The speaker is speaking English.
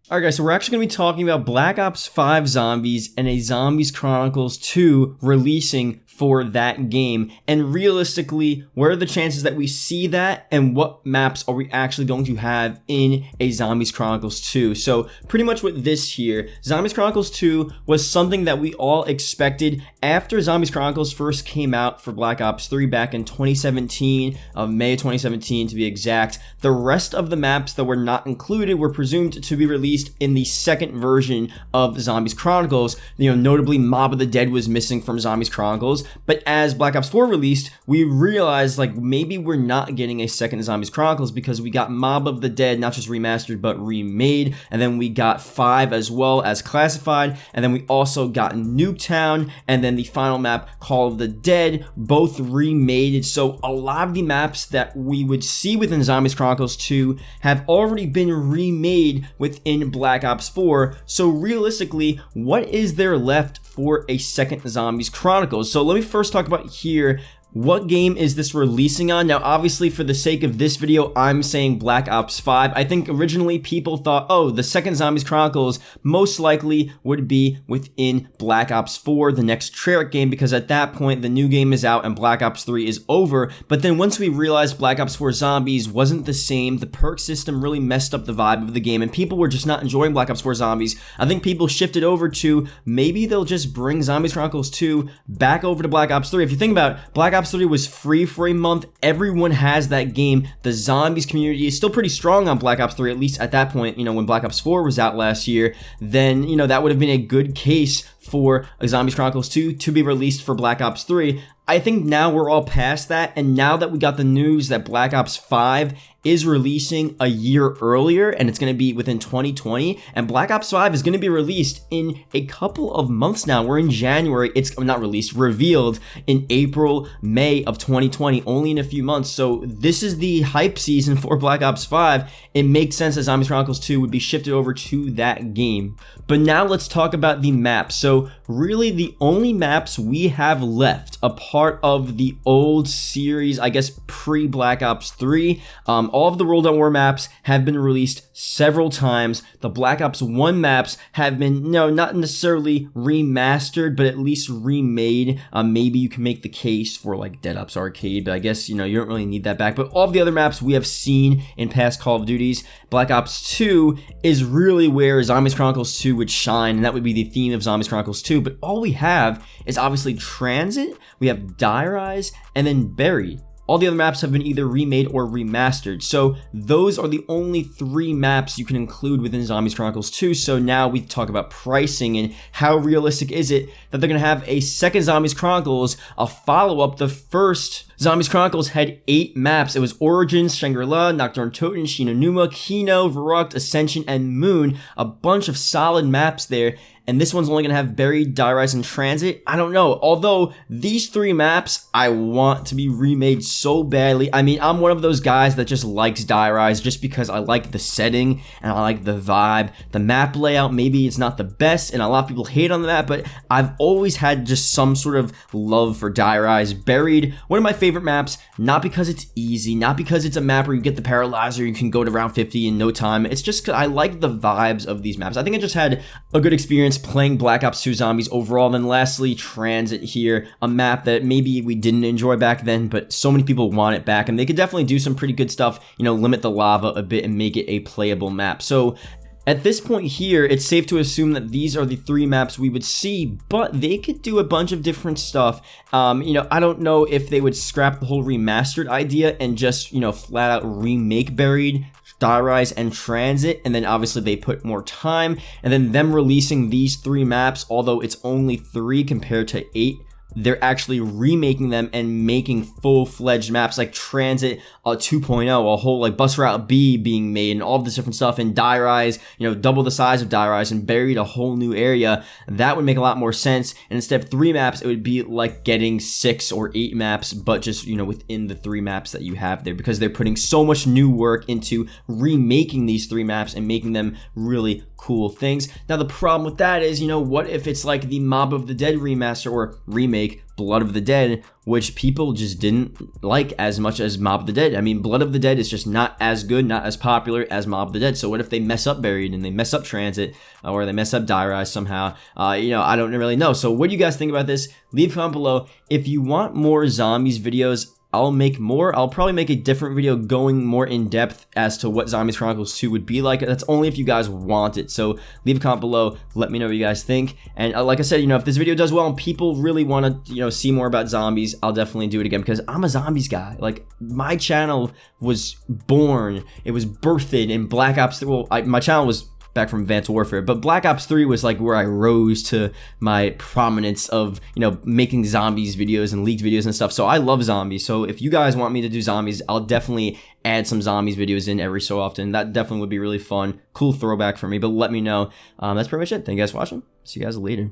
Alright guys, so we're actually going to be talking about Black Ops 5 Zombies and a Zombies Chronicles 2 releasing for that game. And realistically, what are the chances that we see that, and what maps are we actually going to have in a Zombies Chronicles 2? So pretty much with this here, Zombies Chronicles 2 was something that we all expected after Zombies Chronicles first came out for Black Ops 3 back in 2017, May of 2017 to be exact. The rest of the maps that were not included were presumed to be released in the second version of Zombies Chronicles. Notably Mob of the Dead was missing from Zombies Chronicles, but as Black Ops 4 released, we realized like maybe we're not getting a second Zombies Chronicles because we got Mob of the Dead not just remastered but remade, and then we got 5 as well as classified, and then we also got Nuketown, and then the final map Call of the Dead, both remade. So a lot of the maps that we would see within Zombies Chronicles 2 have already been remade within Black Ops 4. So realistically, what is there left for a second Zombies Chronicles? So let me first talk about here, what game is this releasing on? Now, obviously, for the sake of this video, I'm saying Black Ops 5. I think originally people thought, oh, the second Zombies Chronicles most likely would be within Black Ops 4, the next Treyarch game, because at that point, the new game is out and Black Ops 3 is over. But then once we realized Black Ops 4 Zombies wasn't the same, the perk system really messed up the vibe of the game, and people were just not enjoying Black Ops 4 Zombies, I think people shifted over to maybe they'll just bring Zombies Chronicles 2 back over to Black Ops 3. If you think about it, Black Ops 3 was free for a month. Everyone has that game. The zombies community is still pretty strong on Black Ops 3, at least at that point, when Black Ops 4 was out last year. Then, that would have been a good case for a Zombies Chronicles 2 to be released for Black Ops 3. I think now we're all past that, and now that we got the news that Black Ops 5 is releasing a year earlier, and it's going to be within 2020, and Black Ops 5 is going to be released in a couple of months now. We're in January. It's not released, revealed in April, May of 2020, only in a few months. So this is the hype season for Black Ops 5. It makes sense that Zombies Chronicles 2 would be shifted over to that game. But now let's talk about the maps. So really the only maps we have left, a part of the old series, I guess pre-Black Ops 3, all of the World at War maps have been released several times. The Black Ops 1 maps have been, not necessarily remastered, but at least remade. Maybe you can make the case for like Dead Ops Arcade, but I guess, you don't really need that back. But all of the other maps we have seen in past Call of Duties. Black Ops 2 is really where Zombies Chronicles 2 would shine, and that would be the theme of Zombies Chronicles 2. But all we have is obviously Transit, we have Die Rise, and then Buried. All the other maps have been either remade or remastered. So those are the only 3 maps you can include within Zombies Chronicles 2. So now we talk about pricing and how realistic is it that they're going to have a second Zombies Chronicles, a follow-up. The first Zombies Chronicles had 8 maps. It was Origins, Shangri-La, Nocturne Toten, Shinonuma, Kino, Verrückt, Ascension, and Moon. A bunch of solid maps there. And this one's only going to have Buried, Die Rise, and Transit. I don't know. Although these 3 maps I want to be remade so badly. I mean, I'm one of those guys that just likes Die Rise just because I like the setting and I like the vibe. The map layout, maybe it's not the best and a lot of people hate on the map, but I've always had just some sort of love for Die Rise. Buried, one of my favorite maps, not because it's easy, not because it's a map where you get the paralyzer, you can go to round 50 in no time. It's just because I like the vibes of these maps. I think I just had a good experience playing Black Ops 2 Zombies overall. Then lastly, Transit here, a map that maybe we didn't enjoy back then, but so many people want it back, and they could definitely do some pretty good stuff, limit the lava a bit and make it a playable map. So at this point here, it's safe to assume that these are the 3 maps we would see, but they could do a bunch of different stuff. I don't know if they would scrap the whole remastered idea and just, flat out remake Buried, Die Rise, and Transit, and then obviously they put more time, and then them releasing these 3 maps, although it's only 3 compared to 8, they're actually remaking them and making full-fledged maps like Transit 2.0, a whole like Bus Route B being made and all of this different stuff, and Die Rise, double the size of Die Rise and Buried, a whole new area. That would make a lot more sense, and instead of 3 maps, it would be like getting 6 or 8 maps, but just, within the 3 maps that you have there, because they're putting so much new work into remaking these 3 maps and making them really cool things. Now, the problem with that is, what if it's like the Mob of the Dead remaster or remake, remake Blood of the Dead, which people just didn't like as much as Mob of the Dead. I mean, Blood of the Dead is just not as good, not as popular as Mob of the Dead. So what if they mess up Buried and they mess up Transit, or they mess up Die Rise somehow? You know, I don't really know. So what do you guys think about this? Leave a comment below. If you want more zombies videos, I'll make more. I'll probably make a different video going more in depth as to what Zombies Chronicles 2 would be like. That's only if you guys want it. So leave a comment below. Let me know what you guys think. And like I said, you know, if this video does well and people really want to, you know, see more about zombies, I'll definitely do it again, because I'm a zombies guy. Like, my channel was born, it was birthed in Black Ops. Well, my channel was back from Advanced Warfare, but Black Ops 3 was like where I rose to my prominence of, you know, making zombies videos and leaked videos and stuff. So I love zombies. So if you guys want me to do zombies, I'll definitely add some zombies videos in every so often. That definitely would be really fun. Cool throwback for me, but let me know. That's pretty much it. Thank you guys for watching. See you guys later.